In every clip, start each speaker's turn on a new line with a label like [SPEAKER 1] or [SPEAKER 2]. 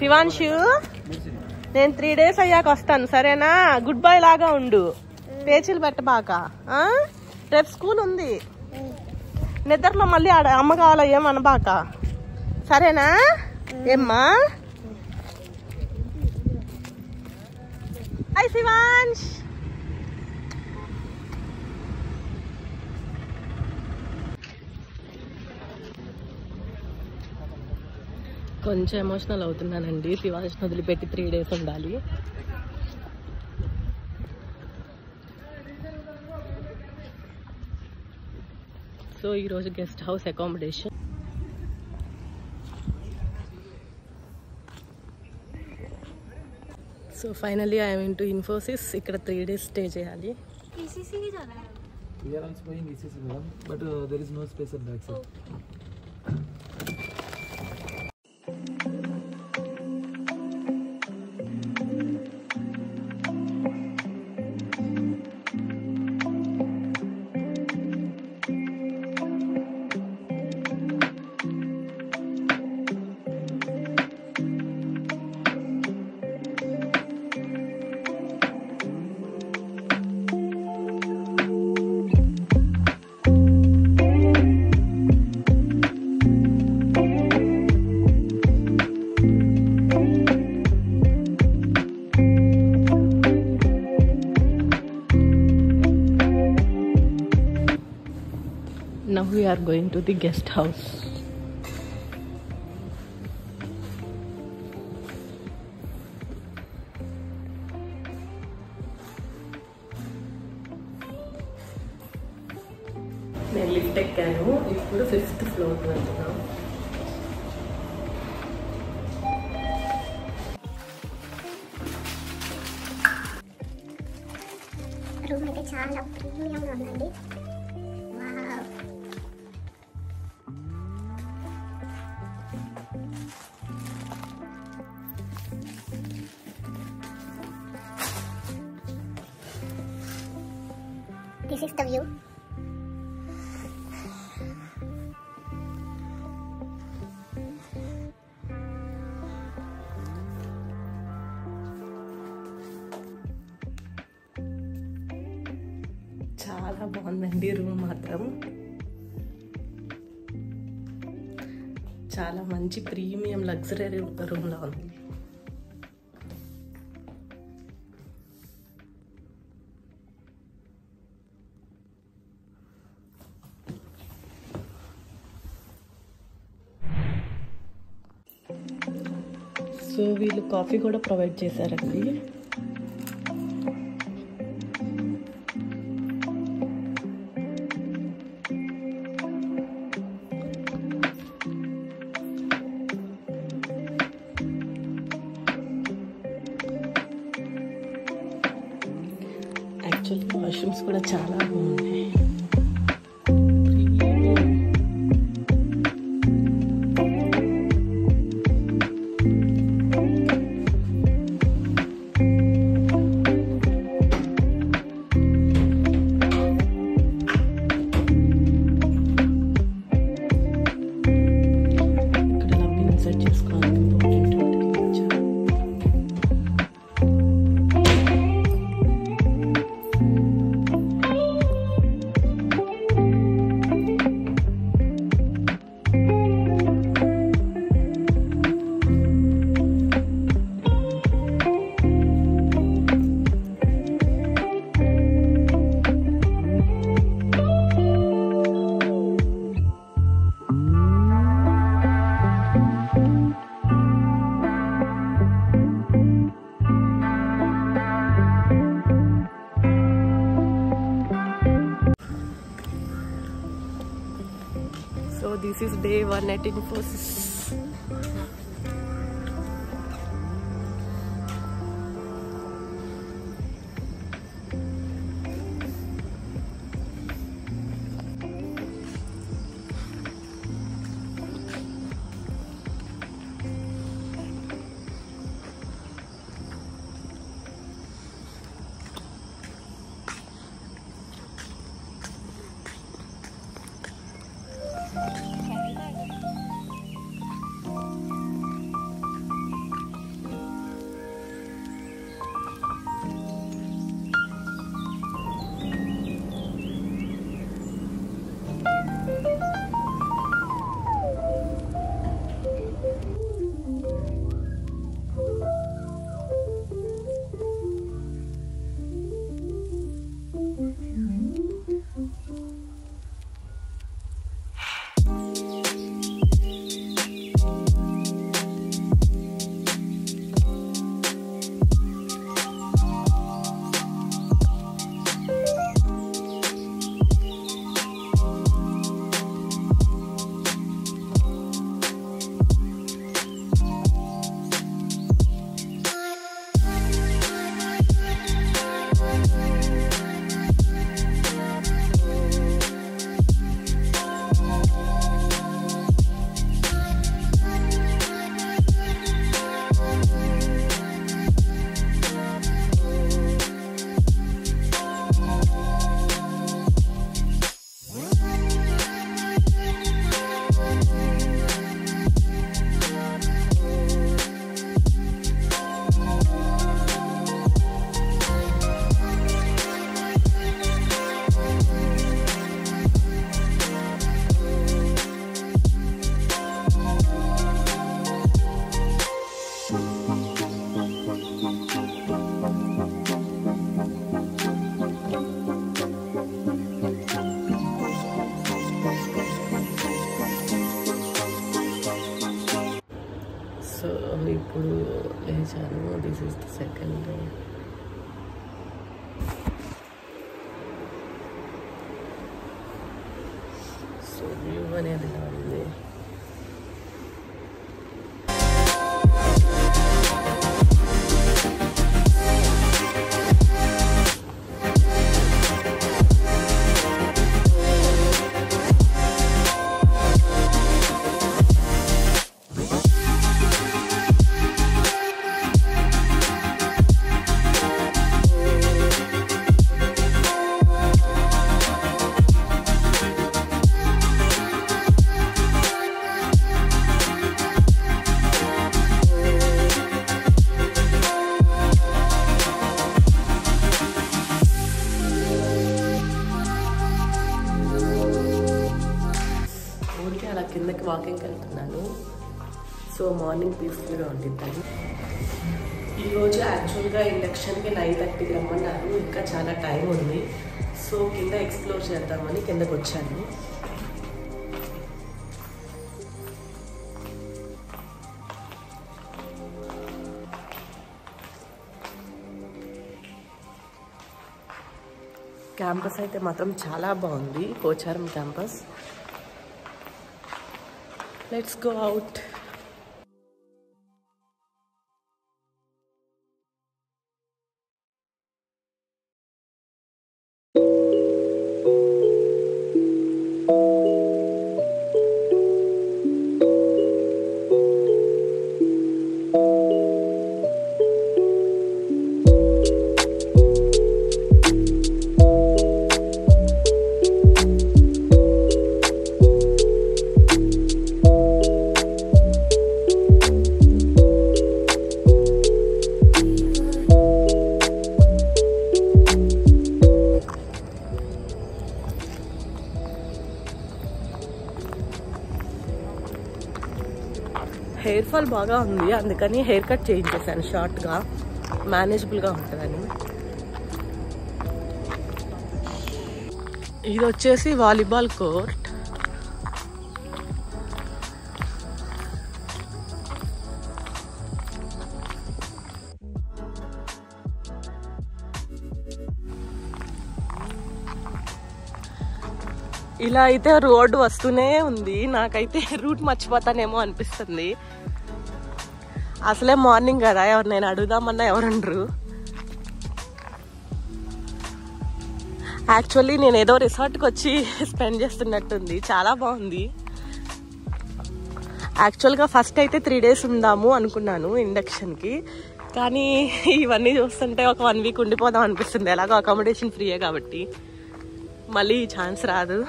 [SPEAKER 1] శివాంశు నేను 3 days అయ్యాక వస్తాను సరేనా? గుడ్ బై లాగా ఉండు, పేచీలు పెట్టబాక. రేపు స్కూల్ ఉంది, నిద్రలో మళ్ళీ అమ్మ కావాలా ఏమనబాక సరేనా? ఏమ్మా? హాయ్ శివాంశ్. కొంచెం ఎమోషనల్ అవుతున్నానండి. శివాంష్ని వదిలిపెట్టి 3 days ఉండాలి. సో ఈరోజు guest house accommodation. So finally I mean to Infosys. ఇక్కడ 3 days స్టే చేయాలి.
[SPEAKER 2] We are also going ECC, madam, but there is no space at back side.
[SPEAKER 1] Now we are going to the guest house. నేను lift ఎక్కాను, ఇప్పుడు 5th floor వెళ్తున్నాను.
[SPEAKER 3] Room అయితే చాలా ప్రీమియంగా ఉందండి. This is the view.
[SPEAKER 1] చాలా బాగుందండి రూమ్ మాత్రం. చాలా మంచి ప్రీమియం లగ్జరీ రూమ్లో ఉంది. సో వీళ్ళు కాఫీ కూడా ప్రొవైడ్ చేశారండి. యాక్చువల్లీ వాష్రూమ్స్ కూడా చాలా బాగున్నాయి. So this is day 1 at Infosys. లేచాను. This is the second day. So view అనేది ఇలా ఉంది. కిందకి వాకింగ్కి వెళ్తున్నాను. సో మార్నింగ్ పీస్ఫుల్గా ఉంటుంది. ఈరోజు యాక్చువల్గా ఇండక్షన్కి 9:30 రమ్మన్నారు. ఇంకా చాలా టైం ఉంది. సో కింద ఎక్స్ప్లోర్ చేద్దామని కిందకి వచ్చాను. క్యాంపస్ అయితే మాత్రం చాలా బాగుంది. Pocharam campus. Let's go out. Hair fall బాగా ఉంది, అందుకని హెయిర్ కట్ చేయించేసాను షార్ట్గా, మేనేజబుల్గా ఉంటుందని. ఇది వచ్చేసి వాలీబాల్ కోర్ట్. ఇలా అయితే రోడ్డు వస్తూనే ఉంది. నాకైతే రూట్ మర్చిపోతానేమో అనిపిస్తుంది. అసలే మార్నింగ్ కదా, ఎవరు నేను అడుగుదామన్నా ఎవరుండ్రు. యాక్చువల్లీ నేను ఏదో రిసార్ట్కి వచ్చి స్పెండ్ చేస్తున్నట్టుంది. చాలా బాగుంది. యాక్చువల్గా ఫస్ట్ అయితే 3 days ఉందాము అనుకున్నాను ఇండక్షన్కి. కానీ ఇవన్నీ చూస్తుంటే ఒక 1 week ఉండిపోదాం అనిపిస్తుంది. ఎలాగో అకామిడేషన్ ఫ్రీయే కాబట్టి మళ్ళీ ఛాన్స్ రాదు.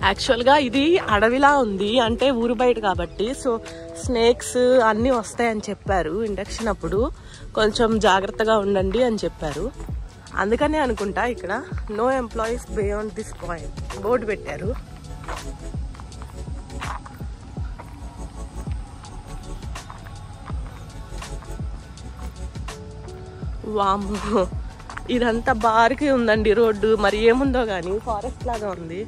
[SPEAKER 1] యాక్చువల్గా ఇది అడవిలా ఉంది, అంటే ఊరు బయట కాబట్టి. సో స్నేక్స్ అన్నీ వస్తాయని చెప్పారు ఇండక్షన్ అప్పుడు. కొంచెం జాగ్రత్తగా ఉండండి అని చెప్పారు. అందుకనే అనుకుంటా ఇక్కడ no employees beyond this point board పెట్టారు. వామ్మో, ఇదంతా బారికి ఉందండి రోడ్డు. మరి ఏముందో కానీ ఫారెస్ట్ లాగా ఉంది.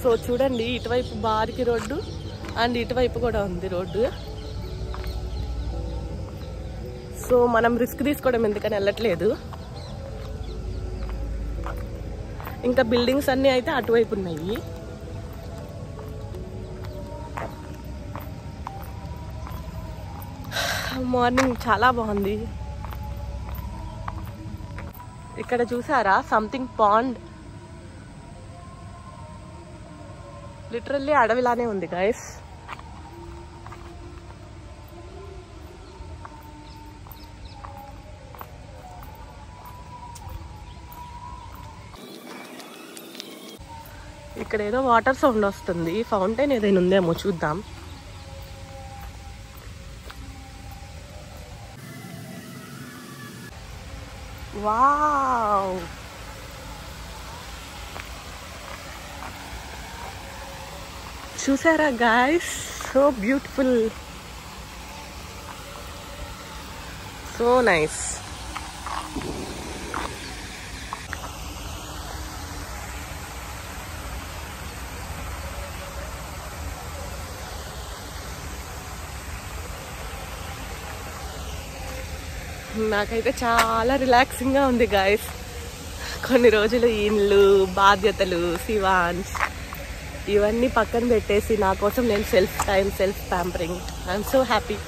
[SPEAKER 1] సో చూడండి, ఇటువైపు బారికి రోడ్డు అండ్ ఇటువైపు కూడా ఉంది రోడ్డు. సో మనం రిస్క్ తీసుకోవడం ఎందుకని వెళ్ళట్లేదు. ఇంకా బిల్డింగ్స్ అన్నీ అయితే అటువైపు ఉన్నాయి. మార్నింగ్ చాలా బాగుంది. ఇక్కడ చూసారా సంథింగ్ పాండ్, లిటరల్లీ అడవిలానే ఉంది గైస్. ఇక్కడ ఏదో వాటర్ సౌండ్ వస్తుంది. ఫౌంటైన్ ఏదైనా ఉందేమో చూద్దాం. వావ్, చూసారా guys, so beautiful, so nice. నాకైతే చాలా రిలాక్సింగ్గా ఉంది గాయస్. కొన్ని రోజులు ఇల్లు, బాధ్యతలు, శివాన్స్ ఇవన్నీ పక్కన పెట్టేసి నా కోసం నేను self time, self pampering. I'm so happy.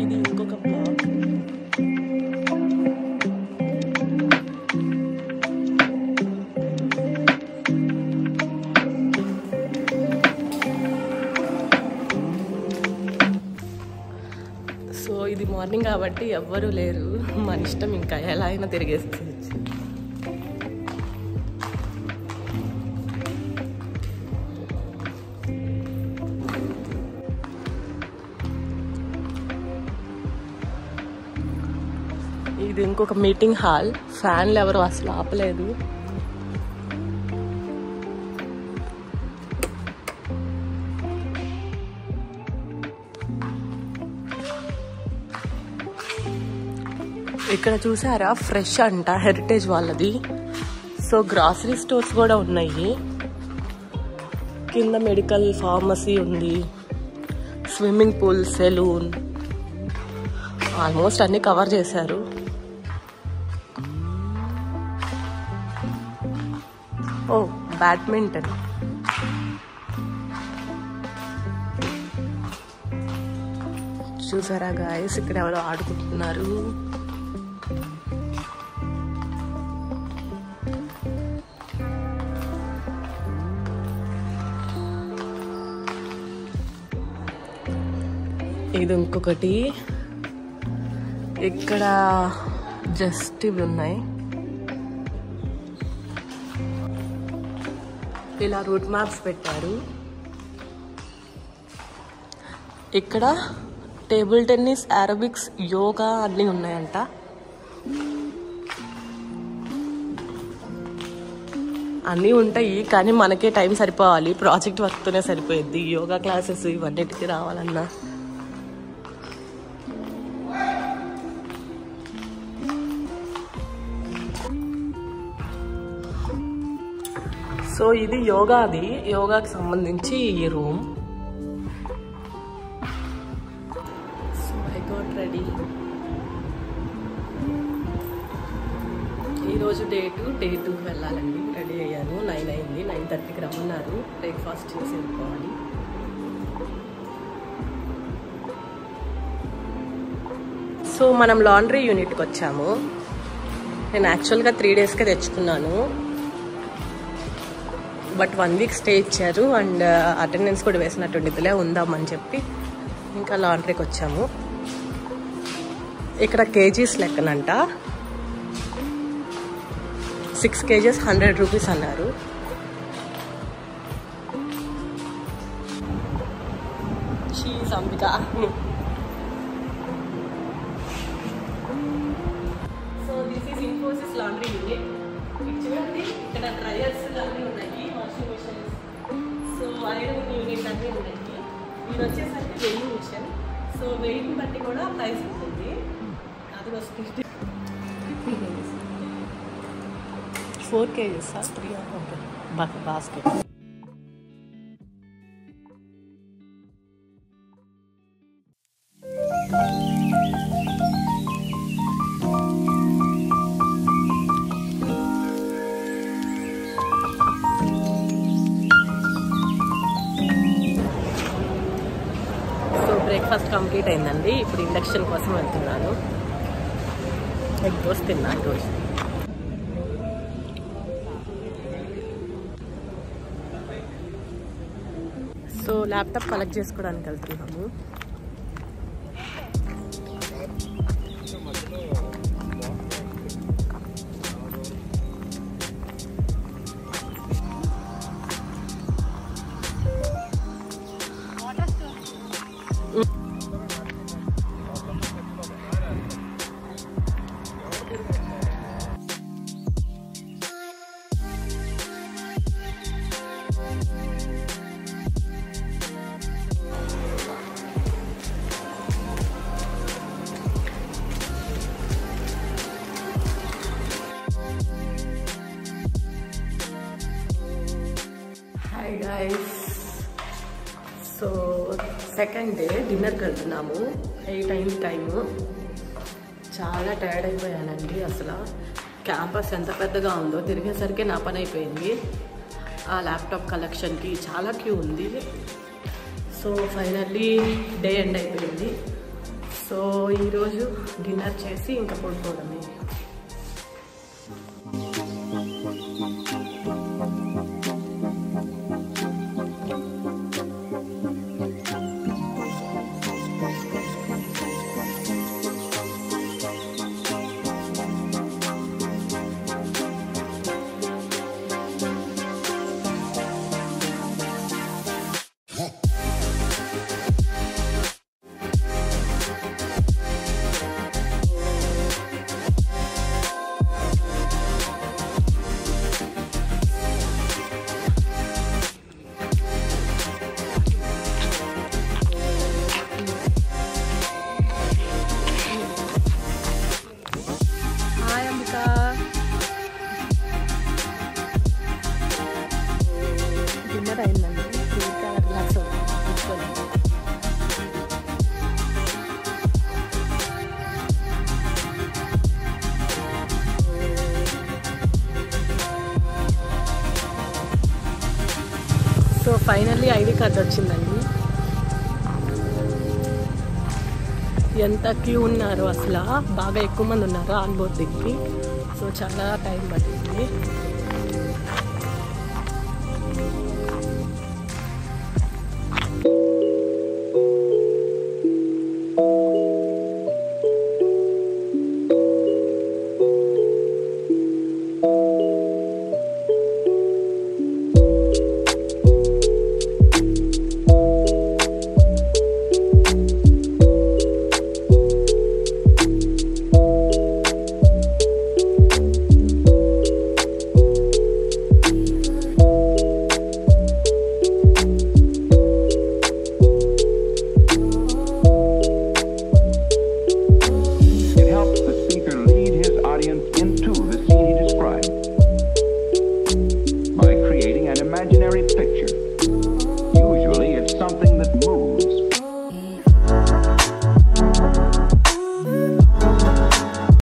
[SPEAKER 1] ఇది ఇంకొక బ్లాగ్. సో ఇది మార్నింగ్ కాబట్టి ఎవ్వరూ లేరు, మన ఇష్టం ఇంకా ఎలా అయినా తిరిగేసుకోవచ్చు. ఇది ఇంకొక మీటింగ్ హాల్. ఫ్యాన్లు ఎవరు అసలు ఆపలేదు. ఇక్కడ చూసారా, ఫ్రెష్ అంట, హెరిటేజ్ వాళ్ళది. సో గ్రాసరీ స్టోర్స్ కూడా ఉన్నాయి. కింద మెడికల్ ఫార్మసీ ఉంది, స్విమ్మింగ్ పూల్, సెలూన్, ఆల్మోస్ట్ అన్ని కవర్ చేశారు. ఓ బ్యాడ్మింటన్. చూసారా గాయస్, ఇక్కడ ఎవరో ఆడుకుంటున్నారు. ఇది ఇంకొకటి. ఇక్కడ జస్ట్ ఇవి ఉన్నాయి. ఇలా రూట్ మ్యాప్స్ పెట్టారు. ఇక్కడ టేబుల్ టెన్నిస్, అరబిక్స్, యోగా అన్నీ ఉన్నాయంట. అన్నీ ఉంటాయి కానీ మనకే టైం సరిపోవాలి. ప్రాజెక్ట్ వర్క్తోనే సరిపోయింది. యోగా క్లాసెస్ ఇవన్నిటికీ రావాలన్నా. సో ఇది యోగాది, యోగాకి సంబంధించి ఈ room. So I got ready. ఈరోజు డే 2కి వెళ్ళాలండి. రెడీ అయ్యాను. 9 అయింది. 9:30కి రమ్మన్నారు. బ్రేక్ఫాస్ట్ చేసి వెళ్ళిపోవాలి. సో మనం లాండ్రీ యూనిట్కి వచ్చాము. నేను యాక్చువల్గా 3 డేస్కే తెచ్చుకున్నాను. బట్ 1 వీక్ స్టే ఇచ్చారు అండ్ అటెండెన్స్ కూడా వేసినట్టుండిదిలే, ఉందామని చెప్పి ఇంకా లాండ్రీకి వచ్చాము. ఇక్కడ కేజీస్ లెక్కనంట. 6 kgs 100 రూపీస్ అన్నారు. She's Ambika. So this is Infosys laundry unit. ఇది చూడండి, ఇక్కడ డ్రయర్స్ అన్నీ ఉన్నాయి, washing machines, so iron unit అన్నీ ఉన్నాయి. ఇది వచ్చేసరికి వెయింగ్ మిషన్. సో వెయిట్ బట్టి కూడా ప్రైస్ ఉంటుంది. అది వస్తుంది 4 kgs 3 okay basket. Breakfast complete అయిందండి. ఇప్పుడు ఇండక్షన్ కోసం వెళ్తున్నాను. ఎగ్ దోశ తిన్నాను రోజు. సో ల్యాప్టాప్ కలెక్ట్ చేసుకోవడానికి వెళ్తున్నాము. Hi guys, so second day డిన్నర్కి వెళ్తున్నాము. 8 అయింది టైము. చాలా టైర్డ్ అయిపోయానండి. అసలు క్యాంపస్ ఎంత పెద్దగా ఉందో తిరిగేసరికి నా పని అయిపోయింది. ఆ ల్యాప్టాప్ కలెక్షన్కి చాలా క్యూ ఉంది. సో ఫైనల్లీ డే ఎండ్ అయిపోయింది. సో ఈరోజు డిన్నర్ చేసి ఇంకా పడుకోవడమే. డిన్నర్ అయిందండి. రిలాక్స్ అవుతుంది. సో ఫైనల్లీ ఐడి కార్డ్ వచ్చిందండి. ఎంత క్యూ ఉన్నారో అసలు, బాగా ఎక్కువ మంది ఉన్నారు ఆన్ బోర్డ్ దిగి. సో చాలా టైం పట్టింది.